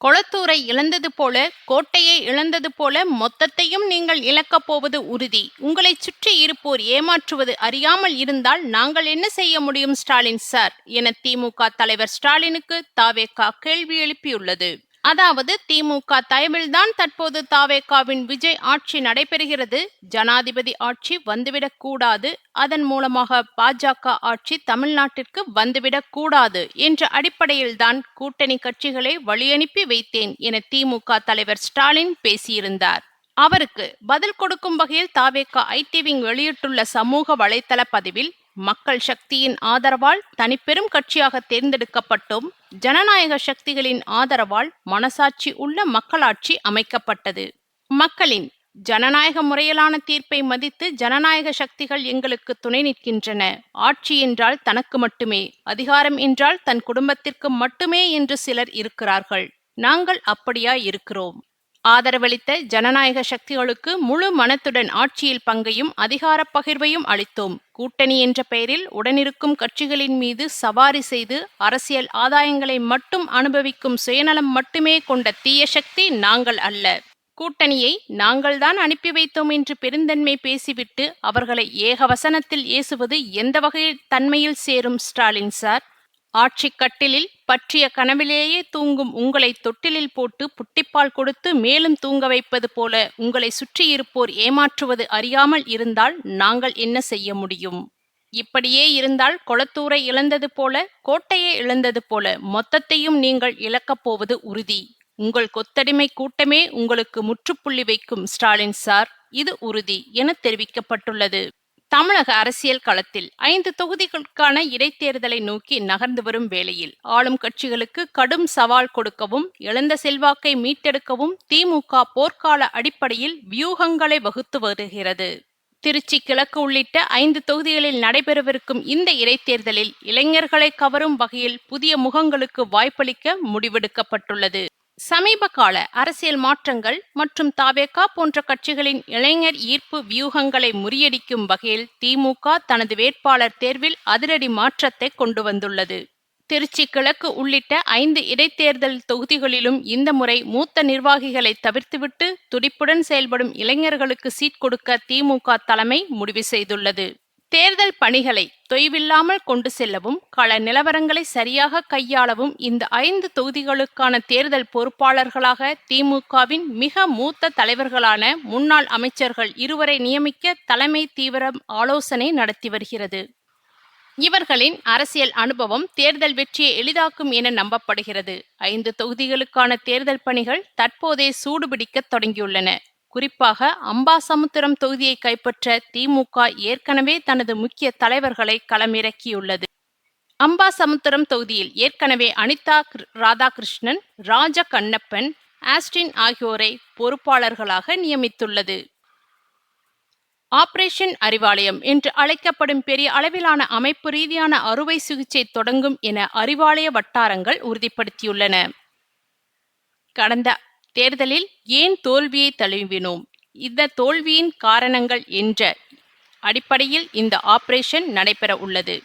கொளத்தூரை இழந்தது போல, கோட்டையை இழந்தது போல மொத்தத்தையும் நீங்கள் இழக்கப் போவது உறுதி. உங்களைச் சுற்றி இருப்போர் ஏமாற்றுவது அறியாமல் இருந்தால் நாங்கள் என்ன செய்ய முடியும் ஸ்டாலின் சார் என திமுக தலைவர் ஸ்டாலினுக்கு தாவேகா கேள்வி எழுப்பியுள்ளது. அதாவது திமுக தயவில்தான் தற்போது தாவேகாவின் விஜய் ஆட்சி நடைபெறுகிறது. ஜனாதிபதி ஆட்சி வந்துவிடக் கூடாது, அதன் மூலமாக பாஜக ஆட்சி தமிழ்நாட்டிற்கு வந்துவிடக் கூடாது என்ற அடிப்படையில்தான் கூட்டணி கட்சிகளை வழியனுப்பி வைத்தேன் என திமுக தலைவர் ஸ்டாலின் பேசியிருந்தார். அவருக்கு பதில் கொடுக்கும் வகையில் தாவேகா ஐடி விங் வெளியிட்டுள்ள சமூக வலைதள பதிவில், மக்கள் சக்தியின் ஆதரவால் தனிப்பெரும் கட்சியாக தேர்ந்தெடுக்கப்பட்டோம். ஜனநாயக சக்திகளின் ஆதரவால் மனசாட்சி உள்ள மக்களாட்சி அமைக்கப்பட்டது. மக்களின் ஜனநாயக முறையிலான தீர்ப்பை மதித்து ஜனநாயக சக்திகள் எங்களுக்கு துணை நிற்கின்றன. ஆட்சி என்றால் தனக்கு மட்டுமே, அதிகாரம் என்றால் தன் குடும்பத்திற்கு மட்டுமே என்று சிலர் இருக்கிறார்கள். நாங்கள் அப்படியா இருக்கிறோம்? ஆதரவளித்த ஜனநாயக சக்திகளுக்கு முழு மனத்துடன் ஆட்சியில் பங்கையும் அதிகார பகிர்வையும் அளித்தோம். கூட்டணி என்ற பெயரில் உடனிருக்கும் கட்சிகளின் மீது சவாரி செய்து அரசியல் ஆதாயங்களை மட்டும் அனுபவிக்கும் சுயநலம் மட்டுமே கொண்ட தீய சக்தி நாங்கள் அல்ல. கூட்டணியை நாங்கள்தான் அனுப்பி வைத்தோம் என்று பெருந்தன்மை பேசிவிட்டு அவர்களை ஏகவசனத்தில் ஏசுவது எந்த வகையில் தன்மையில் சேரும் ஸ்டாலின் சார்? ஆட்சி கட்டிலில் பற்றிய கனவிலேயே தூங்கும் உங்களை தொட்டிலில் போட்டு புட்டிப்பால் கொடுத்து மேலும் தூங்க வைப்பது போல உங்களை சுற்றியிருப்போர் ஏமாற்றுவது அறியாமல் இருந்தால் நாங்கள் என்ன செய்ய முடியும்? இப்படியே இருந்தால் கொளத்தூரை இழந்தது போல, கோட்டையை இழந்தது போல மொத்தத்தையும் நீங்கள் இழக்கப் போவது உறுதி. உங்கள் கொத்தடிமை கூட்டமே உங்களுக்கு முற்றுப்புள்ளி வைக்கும் ஸ்டாலின் சார், இது உறுதி என தெரிவிக்கப்பட்டுள்ளது. தமிழக அரசியல் களத்தில் 5 தொகுதிகளுக்கான இடைத்தேர்தலை நோக்கி நகர்ந்து வரும் வேளையில் ஆளும் கட்சிகளுக்கு கடும் சவால் கொடுக்கவும், இழந்த செல்வாக்கை மீட்டெடுக்கவும் திமுக போர்க்கால அடிப்படையில் வியூகங்களை வகுத்து வருகிறது. திருச்சி கிழக்கு உள்ளிட்ட 5 தொகுதிகளில் நடைபெறவிருக்கும் இந்த இடைத்தேர்தலில் இளைஞர்களை கவரும் வகையில் புதிய முகங்களுக்கு வாய்ப்பளிக்க முடிவெடுக்கப்பட்டுள்ளது. சமீப கால அரசியல் மாற்றங்கள் மற்றும் தாவேகா போன்ற கட்சிகளின் இளைஞர் ஈர்ப்பு வியூகங்களை முறியடிக்கும் வகையில் திமுக தனது வேட்பாளர் தேர்வில் அதிரடி மாற்றத்தை கொண்டு வந்துள்ளது. திருச்சி கிழக்கு உள்ளிட்ட 5 இடைத்தேர்தல் தொகுதிகளிலும் இந்த முறை மூத்த நிர்வாகிகளை தவிர்த்துவிட்டு துடிப்புடன் செயல்படும் இளைஞர்களுக்கு சீட் கொடுக்க திமுக தலைமை முடிவு செய்துள்ளது. தேர்தல் பணிகளை தொய்வில்லாமல் கொண்டு செல்லவும், கள நிலவரங்களை சரியாக கையாளவும் இந்த 5 தொகுதிகளுக்கான தேர்தல் பொறுப்பாளர்களாக திமுகவின் மிக மூத்த தலைவர்களான முன்னாள் அமைச்சர்கள் 2 நியமிக்க தலைமை தீவிர ஆலோசனை நடத்தி வருகிறது. இவர்களின் அரசியல் அனுபவம் தேர்தல் வெற்றியை எளிதாக்கும் என நம்பப்படுகிறது. 5 தொகுதிகளுக்கான தேர்தல் பணிகள் தற்போதே சூடுபிடிக்க தொடங்கியுள்ளன. குறிப்பாக அம்பாசமுத்திரம் தொகுதியை கைப்பற்ற திமுக ஏற்கனவே தனது முக்கிய தலைவர்களை களமிறக்கியுள்ளது. அம்பாசமுத்திரம் தொகுதியில் ஏற்கனவே அனிதா ராதாகிருஷ்ணன், ராஜ கண்ணப்பன், ஆஸ்டின் ஆகியோரை பொறுப்பாளர்களாக நியமித்துள்ளது. ஆபரேஷன் அறிவாலயம் என்று அழைக்கப்படும் பெரிய அளவிலான அமைப்பு ரீதியான அறுவை சிகிச்சை தொடங்கும் என அறிவாலய வட்டாரங்கள் உறுதிப்படுத்தியுள்ளன. கடந்த தேர்தலில் ஏன் தோல்வியை தழுவினோம், இந்த தோல்வியின் காரணங்கள் என்ற அடிப்படையில் இந்த ஆபரேஷன் நடைபெற உள்ளது.